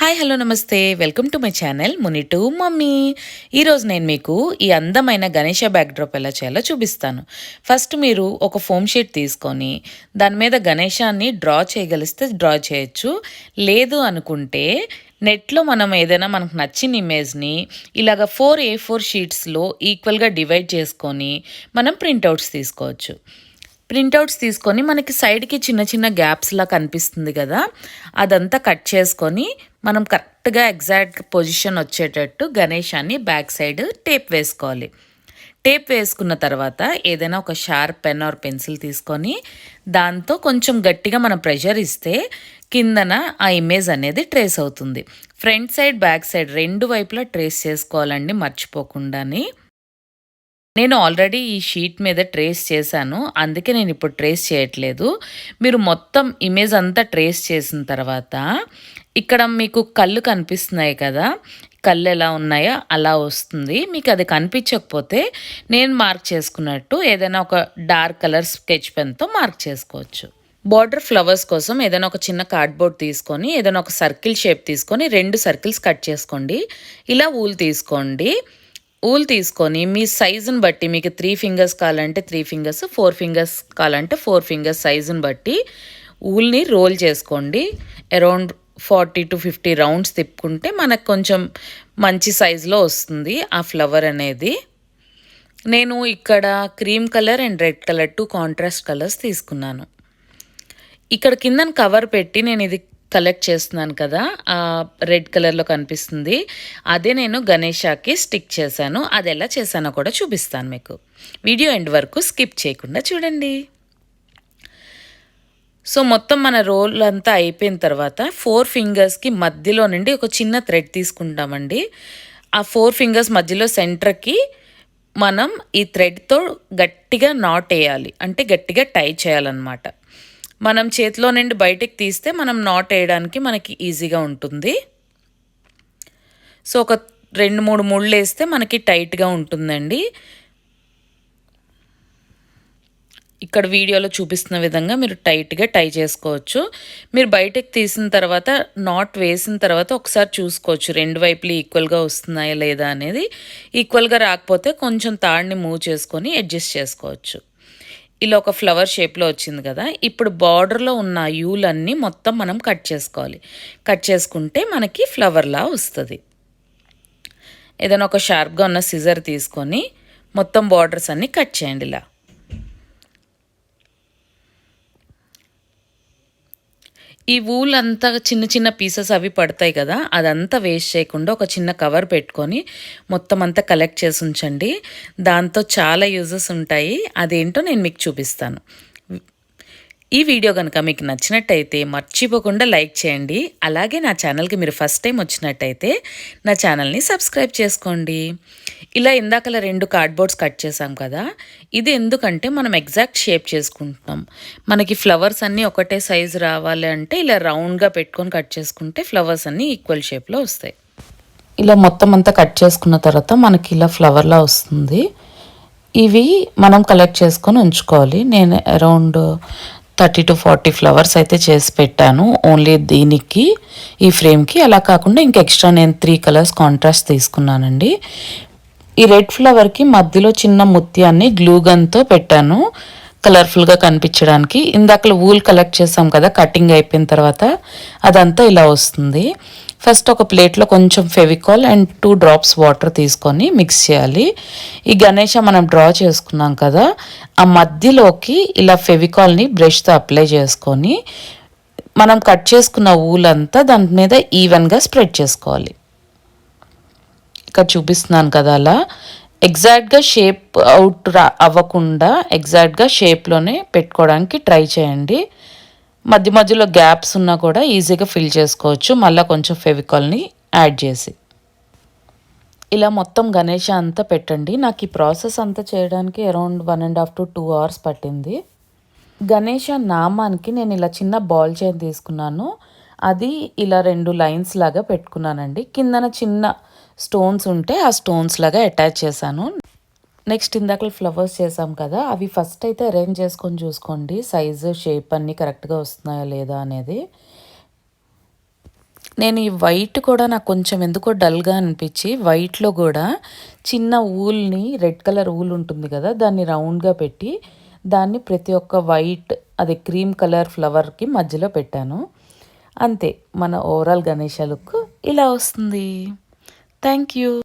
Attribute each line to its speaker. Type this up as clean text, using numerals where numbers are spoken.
Speaker 1: Hi hello నమస్తే welcome to my channel Muni to mummy. ఈరోజు నేను మీకు ఈ అందమైన గణేష బ్యాక్డ్రాప్ ఎలా చేయాలో చూపిస్తాను. ఫస్ట్ మీరు ఒక ఫోమ్ షీట్ తీసుకొని దాని మీద గణేశాన్ని డ్రా చేయగలిస్తే డ్రా చేయొచ్చు. లేదు అనుకుంటే నెట్లో మనం ఏదైనా మనకు నచ్చిన ఇమేజ్ని ఇలాగ 4 A4 షీట్స్లో ఈక్వల్గా డివైడ్ చేసుకొని మనం ప్రింట్అవుట్స్ తీసుకోవచ్చు. ప్రింట్అవుట్స్ తీసుకొని మనకి సైడ్కి చిన్న చిన్న గ్యాప్స్లా కనిపిస్తుంది కదా, అదంతా కట్ చేసుకొని మనం కరెక్ట్గా ఎగ్జాక్ట్ పొజిషన్ వచ్చేటట్టు గణేశాన్ని బ్యాక్ సైడ్ టేప్ వేసుకోవాలి. టేప్ వేసుకున్న తర్వాత ఏదైనా ఒక షార్ప్ పెన్ ఆర్ పెన్సిల్ తీసుకొని దాంతో కొంచెం గట్టిగా మనం ప్రెషర్ ఇస్తే కిందన ఆ ఇమేజ్ అనేది ట్రేస్ అవుతుంది. ఫ్రంట్ సైడ్ బ్యాక్ సైడ్ రెండు వైపులా ట్రేస్ చేసుకోవాలండి, మర్చిపోకుండాని. నేను ఆల్రెడీ ఈ షీట్ మీద ట్రేస్ చేశాను, అందుకే నేను ఇప్పుడు ట్రేస్ చేయట్లేదు. మీరు మొత్తం ఇమేజ్ అంతా ట్రేస్ చేసిన తర్వాత ఇక్కడ మీకు కళ్ళు కనిపిస్తున్నాయి కదా, కళ్ళు ఎలా ఉన్నాయో అలా వస్తుంది. మీకు అది కనిపించకపోతే నేను మార్క్ చేసుకున్నట్టు ఏదైనా ఒక డార్క్ కలర్ స్కెచ్ పెన్తో మార్క్ చేసుకోవచ్చు. బార్డర్ ఫ్లవర్స్ కోసం ఏదైనా ఒక చిన్న కార్డ్బోర్డ్ తీసుకొని ఏదైనా ఒక సర్కిల్ షేప్ తీసుకొని 2 సర్కిల్స్ కట్ చేసుకోండి. ఇలా ఊల్ తీసుకోండి. ఊల్ తీసుకొని మీ సైజుని బట్టి మీకు 3 ఫింగర్స్ కావాలంటే 3 ఫింగర్స్, 4 ఫింగర్స్ కావాలంటే 4 ఫింగర్స్ సైజుని బట్టి ఊల్ని రోల్ చేసుకోండి. అరౌండ్ 40 to 50 రౌండ్స్ తిప్పుకుంటే మనకు కొంచెం మంచి సైజులో వస్తుంది ఆ ఫ్లవర్ అనేది. నేను ఇక్కడ cream colour and red colour 2 contrast colours తీసుకున్నాను. ఇక్కడ కిందన కవర్ పెట్టి నేను ఇది కలెక్ట్ చేస్తున్నాను కదా, రెడ్ కలర్లో కనిపిస్తుంది, అదే నేను గణేశాకి స్టిక్ చేశాను. అది ఎలా చేశానో కూడా చూపిస్తాను మీకు. వీడియో ఎండ్ వరకు స్కిప్ చేయకుండా చూడండి. సో మొత్తం మన రోల్ అంతా అయిపోయిన తర్వాత 4 ఫింగర్స్కి మధ్యలో నుండి ఒక చిన్న థ్రెడ్ తీసుకుంటామండి. ఆ 4 ఫింగర్స్ మధ్యలో సెంటర్కి మనం ఈ థ్రెడ్తో గట్టిగా నాట్ వేయాలి, అంటే గట్టిగా టై చేయాలన్నమాట. మనం చేతిలో నుండి బయటికి తీస్తే మనం నాట్ వేయడానికి మనకి ఈజీగా ఉంటుంది. సో ఒక 2-3 ముళ్ళు వేస్తే మనకి టైట్గా ఉంటుందండి. ఇక్కడ వీడియోలో చూపిస్తున్న విధంగా మీరు టైట్గా టై చేసుకోవచ్చు. మీరు బయటకు తీసిన తర్వాత నాట్ వేసిన తర్వాత ఒకసారి చూసుకోవచ్చు 2 వైపులు ఈక్వల్గా వస్తున్నాయా లేదా అనేది. ఈక్వల్గా రాకపోతే కొంచెం తాడుని మూవ్ చేసుకొని అడ్జస్ట్ చేసుకోవచ్చు. ఇలా ఒక ఫ్లవర్ షేప్లో వచ్చింది కదా, ఇప్పుడు బార్డర్లో ఉన్న యూలన్నీ మొత్తం మనం కట్ చేసుకోవాలి. కట్ చేసుకుంటే మనకి ఫ్లవర్లా వస్తుంది. ఏదైనా ఒక షార్ప్గా ఉన్న సిజర్ తీసుకొని మొత్తం బార్డర్స్ అన్నీ కట్ చేయండి. ఇలా ఈ వూల్ అంతా చిన్న చిన్న పీసెస్ అవి పడతాయి కదా, అదంతా వేస్ట్ చేయకుండా ఒక చిన్న కవర్ పెట్టుకొని మొత్తం అంతా కలెక్ట్ చేసి ఉంచండి. దాంతో చాలా యూజెస్ ఉంటాయి. అదేంటో నేను మీకు చూపిస్తాను. ఈ వీడియో కనుక మీకు నచ్చినట్టయితే మర్చిపోకుండా లైక్ చేయండి. అలాగే నా ఛానల్కి మీరు ఫస్ట్ టైం వచ్చినట్టయితే నా ఛానల్ని సబ్స్క్రైబ్ చేసుకోండి. ఇలా ఇందాకలా 2 కార్డ్బోర్డ్స్ కట్ చేసాం కదా, ఇది ఎందుకంటే మనం ఎగ్జాక్ట్ షేప్ చేసుకుంటున్నాం. మనకి ఫ్లవర్స్ అన్నీ ఒకటే సైజు రావాలి అంటే ఇలా రౌండ్గా పెట్టుకొని కట్ చేసుకుంటే ఫ్లవర్స్ అన్నీ ఈక్వల్ షేప్లో వస్తాయి. ఇలా మొత్తం అంతా కట్ చేసుకున్న తర్వాత మనకి ఇలా ఫ్లవర్లా వస్తుంది. ఇవి మనం కలెక్ట్ చేసుకొని ఉంచుకోవాలి. నేను అరౌండ్ 30 to 40 ఫ్లవర్స్ అయితే చేసి పెట్టాను ఓన్లీ దీనికి, ఈ ఫ్రేమ్కి. అలా కాకుండా ఇంక ఎక్స్ట్రా నేను 3 కలర్స్ కాంట్రాస్ట్ తీసుకున్నానండి. ఈ రెడ్ ఫ్లవర్కి మధ్యలో చిన్న ముత్యాన్ని గ్లూ గన్తో పెట్టాను కలర్ఫుల్గా కనిపించడానికి. ఇందాక వూల్ కలెక్ట్ చేసాం కదా, కటింగ్ అయిపోయిన తర్వాత అదంతా ఇలా వస్తుంది. ఫస్ట్ ఒక ప్లేట్లో కొంచెం ఫెవికాల్ అండ్ 2 drops వాటర్ తీసుకొని మిక్స్ చేయాలి. ఈ గణేష మనం డ్రా చేసుకున్నాం కదా, ఆ మధ్యలోకి ఇలా ఫెవికాల్ని బ్రష్తో అప్లై చేసుకొని మనం కట్ చేసుకున్న వూల్ అంతా దాని మీద ఈవెన్గా స్ప్రెడ్ చేసుకోవాలి. ఇక్కడ చూపిస్తున్నాను కదా, అలా ఎగ్జాక్ట్గా షేప్ అవుట్ అవ్వకుండా ఎగ్జాక్ట్గా షేప్లోనే పెట్టుకోవడానికి ట్రై చేయండి. మధ్య మధ్యలో గ్యాప్స్ ఉన్నా కూడా ఈజీగా ఫిల్ చేసుకోవచ్చు, మళ్ళీ కొంచెం ఫెవికాల్ని యాడ్ చేసి. ఇలా మొత్తం గణేష అంతా పెట్టండి. నాకు ఈ ప్రాసెస్ అంతా చేయడానికి అరౌండ్ 1.5 to 2 hours పట్టింది. గణేష నామానికి నేను ఇలా చిన్న బాల్ చైన్ తీసుకున్నాను. అది ఇలా 2 లైన్స్ లాగా పెట్టుకున్నానండి. కిందన చిన్న స్టోన్స్ ఉంటే ఆ స్టోన్స్ లాగా అటాచ్ చేశాను. నెక్స్ట్ ఇందాక ఫ్లవర్స్ చేసాం కదా, అవి ఫస్ట్ అయితే అరేంజ్ చేసుకొని చూసుకోండి సైజు షేప్ అన్నీ కరెక్ట్గా వస్తున్నాయా లేదా అనేది. నేను ఈ వైట్ కూడా నాకు కొంచెం ఎందుకో డల్గా అనిపించి వైట్లో కూడా చిన్న ఊల్ని రెడ్ కలర్ ఊల్ ఉంటుంది కదా దాన్ని రౌండ్గా పెట్టి దాన్ని ప్రతి ఒక్క వైట్ అదే క్రీమ్ కలర్ ఫ్లవర్కి మధ్యలో పెట్టాను. అంతే, మన ఓవరాల్ గణేష లుక్ ఇలా వస్తుంది. Thank you.